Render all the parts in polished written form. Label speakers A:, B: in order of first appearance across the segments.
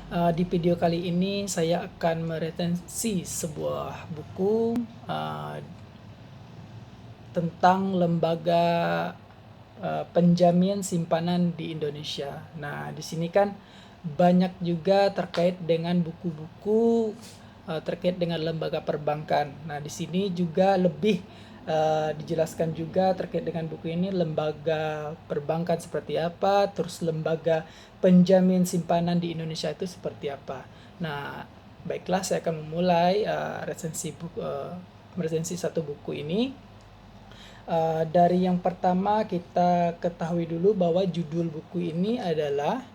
A: Di video kali ini saya akan meresensi sebuah buku tentang lembaga penjamin simpanan di Indonesia. Nah, di sini kan banyak juga terkait dengan buku-buku terkait dengan lembaga perbankan. Nah, di sini juga lebih dijelaskan juga terkait dengan buku ini, lembaga perbankan seperti apa, terus lembaga penjamin simpanan di Indonesia itu seperti apa. Nah, baiklah, saya akan memulai resensi satu buku ini. Dari yang pertama kita ketahui dulu bahwa judul buku ini adalah,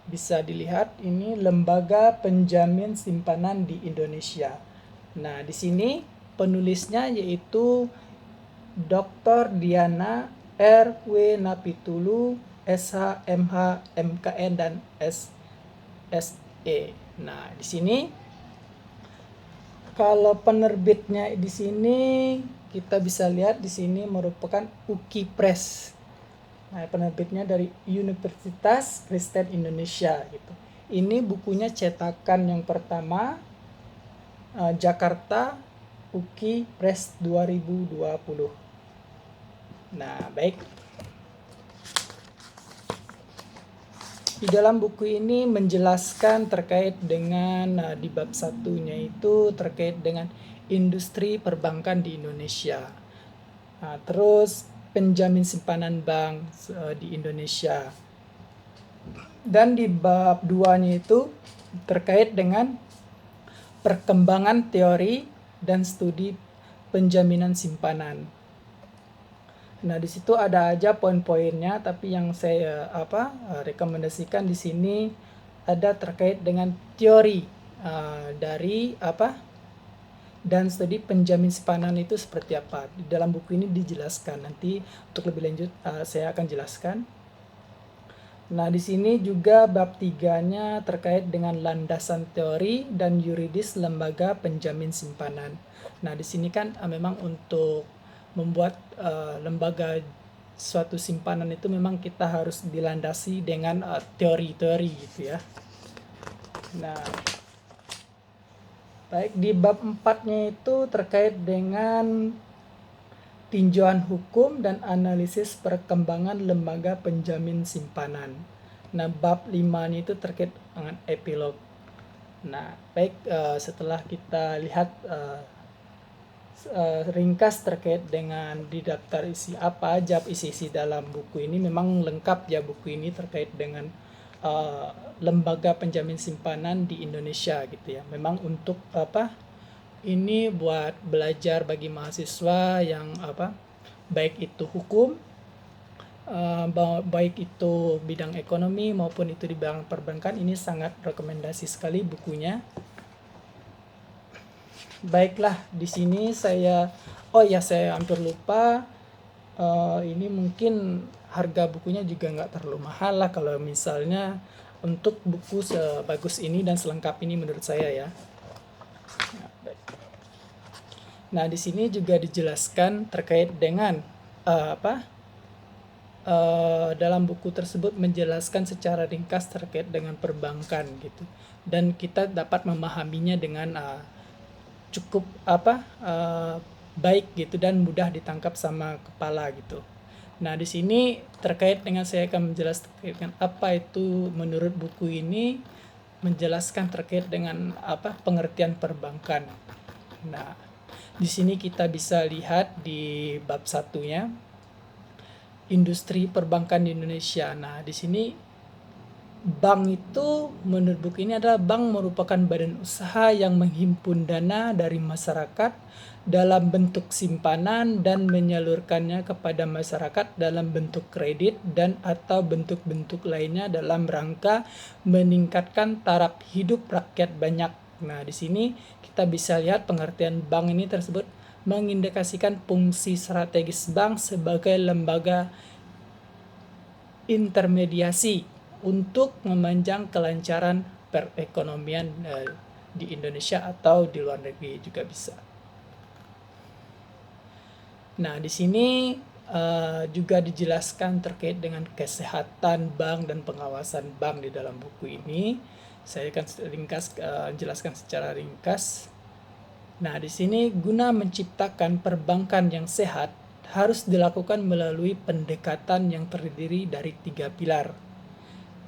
A: bisa dilihat ini, Lembaga Penjamin Simpanan di Indonesia. Nah, di sini penulisnya yaitu Dr. Diana R. W. Napitulu, SH, MH, MKN, dan SSE. Nah, di sini kalau penerbitnya di sini kita bisa lihat di sini merupakan UKI Press. Nah, penerbitnya dari Universitas Kristen Indonesia gitu. Ini bukunya cetakan yang pertama, Jakarta, UKI Press 2020. Nah, baik. Di dalam buku ini menjelaskan terkait dengan di bab satunya itu terkait dengan industri perbankan di Indonesia. Nah, terus penjamin simpanan bank di Indonesia. Dan di bab 2-nya itu terkait dengan perkembangan teori dan studi penjaminan simpanan. Nah, di situ ada aja poin-poinnya, tapi yang saya rekomendasikan di sini ada terkait dengan teori dari dan studi penjamin simpanan itu seperti apa. Di dalam buku ini dijelaskan. Nanti untuk lebih lanjut saya akan jelaskan. Nah, di sini juga bab 3-nya terkait dengan landasan teori dan yuridis lembaga penjamin simpanan. Nah, di sini kan memang untuk membuat lembaga suatu simpanan itu memang kita harus dilandasi dengan teori-teori gitu ya. Nah, baik, di bab 4-nya itu terkait dengan tinjauan hukum dan analisis perkembangan lembaga penjamin simpanan. Nah, bab 5 itu terkait dengan epilog. Nah, baik, setelah kita lihat ringkas terkait dengan di daftar isi apa aja isi dalam buku ini, memang lengkap ya buku ini terkait dengan lembaga penjamin simpanan di Indonesia gitu ya. Memang untuk ini buat belajar bagi mahasiswa yang baik itu hukum, baik itu bidang ekonomi maupun itu di bidang perbankan, ini sangat rekomendasi sekali bukunya. Baiklah, di sini saya hampir lupa, ini mungkin harga bukunya juga nggak terlalu mahal lah kalau misalnya untuk buku sebagus ini dan selengkap ini menurut saya ya. Nah, di sini juga dijelaskan terkait dengan dalam buku tersebut menjelaskan secara ringkas terkait dengan perbankan gitu, dan kita dapat memahaminya dengan cukup baik gitu dan mudah ditangkap sama kepala gitu. Nah, di sini terkait dengan saya akan menjelaskan apa itu menurut buku ini, menjelaskan terkait dengan pengertian perbankan. Nah, di sini kita bisa lihat di bab satunya, industri perbankan di Indonesia. Nah, di sini bank itu menurut buku ini adalah bank merupakan badan usaha yang menghimpun dana dari masyarakat dalam bentuk simpanan dan menyalurkannya kepada masyarakat dalam bentuk kredit dan atau bentuk-bentuk lainnya dalam rangka meningkatkan taraf hidup rakyat banyak. Nah, di sini kita bisa lihat pengertian bank ini tersebut mengindikasikan fungsi strategis bank sebagai lembaga intermediasi untuk memanjang kelancaran perekonomian di Indonesia atau di luar negeri juga bisa. Nah, di sini juga dijelaskan terkait dengan kesehatan bank dan pengawasan bank di dalam buku ini. Saya akan jelaskan secara ringkas. Nah, di sini guna menciptakan perbankan yang sehat harus dilakukan melalui pendekatan yang terdiri dari 3 pilar,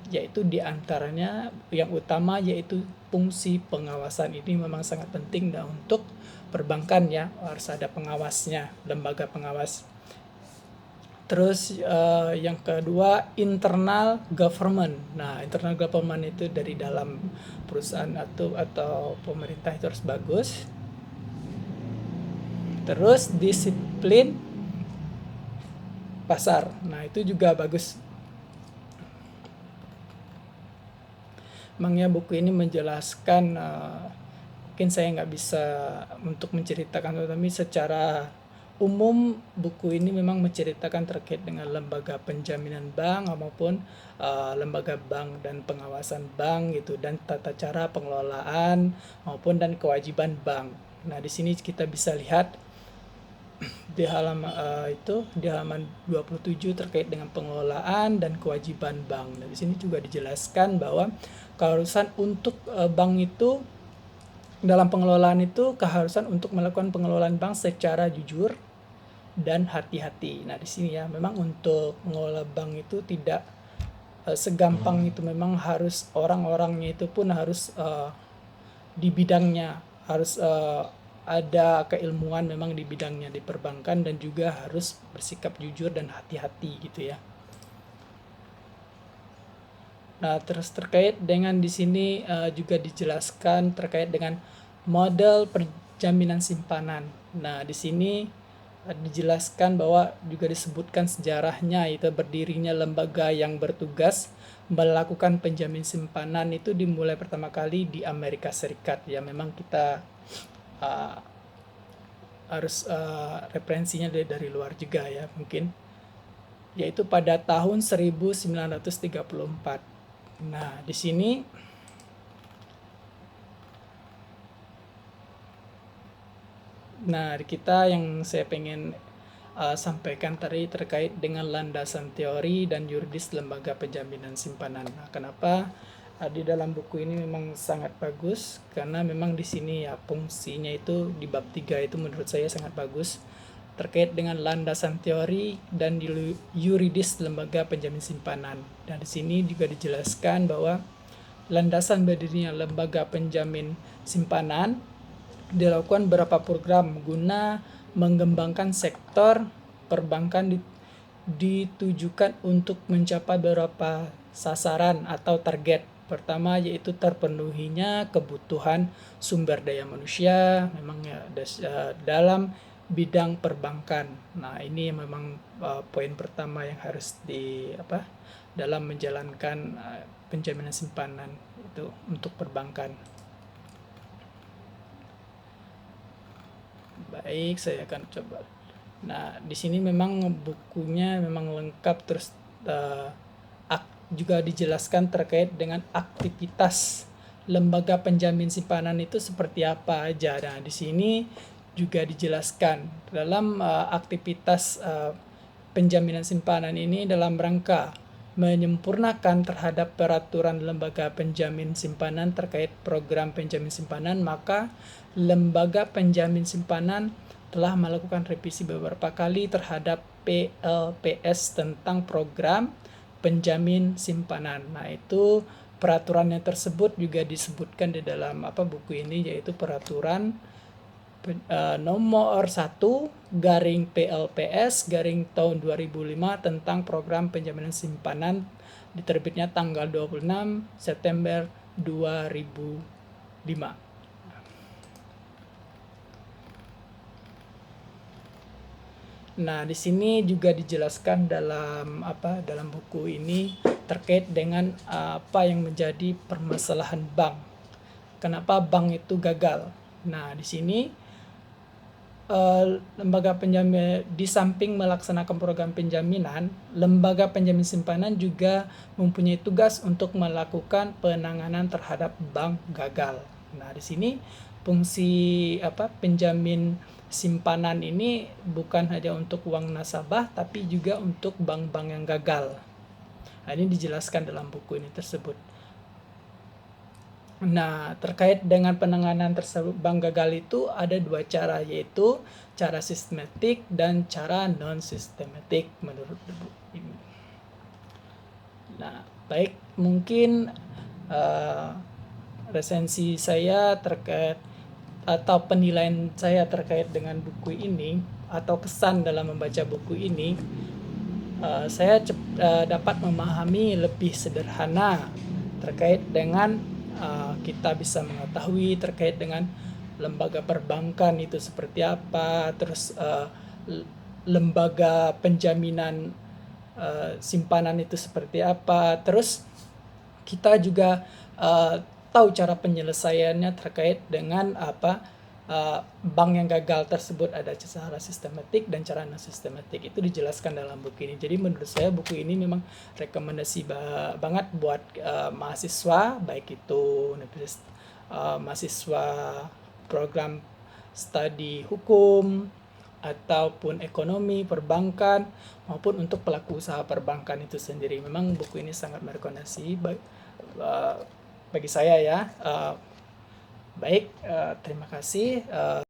A: yaitu diantaranya yang utama yaitu fungsi pengawasan. Ini memang sangat penting untuk perbankan ya, harus ada pengawasnya, lembaga pengawas. Terus yang kedua internal government. Nah, internal government itu dari dalam perusahaan atau pemerintah itu harus bagus. Terus disiplin pasar. Nah, itu juga bagus. Memangnya buku ini menjelaskan, mungkin saya nggak bisa untuk menceritakan, tetapi secara umum buku ini memang menceritakan terkait dengan lembaga penjaminan bank maupun lembaga bank dan pengawasan bank gitu, dan tata cara pengelolaan maupun dan kewajiban bank. Nah, di sini kita bisa lihat di halaman 27 terkait dengan pengelolaan dan kewajiban bank. Nah, di sini juga dijelaskan bahwa keharusan untuk bank itu dalam pengelolaan itu keharusan untuk melakukan pengelolaan bank secara jujur dan hati-hati. Nah, di sini ya memang untuk mengelola bank itu tidak segampang itu, memang harus orang-orangnya itu pun harus di bidangnya, harus ada keilmuan memang di bidangnya di perbankan, dan juga harus bersikap jujur dan hati-hati gitu ya. Nah, terus terkait dengan di sini juga dijelaskan terkait dengan model penjaminan simpanan. Nah, di sini dijelaskan bahwa juga disebutkan sejarahnya, itu berdirinya lembaga yang bertugas melakukan penjamin simpanan itu dimulai pertama kali di Amerika Serikat ya. Memang kita harus referensinya dari luar juga ya mungkin, yaitu pada tahun 1934. Nah, di sini kita yang saya pengen sampaikan tadi terkait dengan landasan teori dan yuridis lembaga penjaminan simpanan. Nah, kenapa di dalam buku ini memang sangat bagus, karena memang di sini ya fungsinya itu di bab 3 itu menurut saya sangat bagus terkait dengan landasan teori dan yuridis lembaga penjamin simpanan. Dan di sini juga dijelaskan bahwa landasan berdirinya lembaga penjamin simpanan dilakukan beberapa program guna mengembangkan sektor perbankan ditujukan untuk mencapai beberapa sasaran atau target. Pertama yaitu terpenuhinya kebutuhan sumber daya manusia memang ya dalam bidang perbankan. Nah, ini memang poin pertama yang harus dalam menjalankan penjaminan simpanan itu untuk perbankan. Baik, saya akan coba. Nah, di sini memang bukunya memang lengkap, terus juga dijelaskan terkait dengan aktivitas lembaga penjamin simpanan itu seperti apa aja. Nah, di sini juga dijelaskan dalam aktivitas penjaminan simpanan ini dalam rangka menyempurnakan terhadap peraturan lembaga penjamin simpanan terkait program penjamin simpanan, maka lembaga penjamin simpanan telah melakukan revisi beberapa kali terhadap PLPS tentang program penjamin simpanan. Nah, itu peraturannya tersebut juga disebutkan di dalam buku ini, yaitu peraturan nomor 1 garing PLPS garing tahun 2005 tentang program penjaminan simpanan, diterbitnya tanggal 26 September 2005. Nah, di sini juga dijelaskan dalam buku ini terkait dengan apa yang menjadi permasalahan bank. Kenapa bank itu gagal? Nah, di sini lembaga penjamin di samping melaksanakan program penjaminan, lembaga penjamin simpanan juga mempunyai tugas untuk melakukan penanganan terhadap bank gagal. Nah, di sini fungsi penjamin simpanan ini bukan hanya untuk uang nasabah tapi juga untuk bank-bank yang gagal. Nah, ini dijelaskan dalam buku ini tersebut. Nah, terkait dengan penanganan tersebut bank gagal itu ada dua cara, yaitu cara sistematik dan cara non sistematik menurut buku ini. Nah, baik, mungkin resensi saya terkait atau penilaian saya terkait dengan buku ini atau kesan dalam membaca buku ini, saya dapat memahami lebih sederhana terkait dengan kita bisa mengetahui terkait dengan lembaga perbankan itu seperti apa, terus lembaga penjaminan simpanan itu seperti apa, terus kita juga tahu cara penyelesaiannya terkait dengan bank yang gagal tersebut, ada cara sistematik dan cara non sistematik, itu dijelaskan dalam buku ini. Jadi menurut saya buku ini memang rekomendasi banget buat mahasiswa, baik itu mahasiswa program studi hukum ataupun ekonomi perbankan maupun untuk pelaku usaha perbankan itu sendiri. Memang buku ini sangat merekomendasi bagi saya ya. Baik, terima kasih.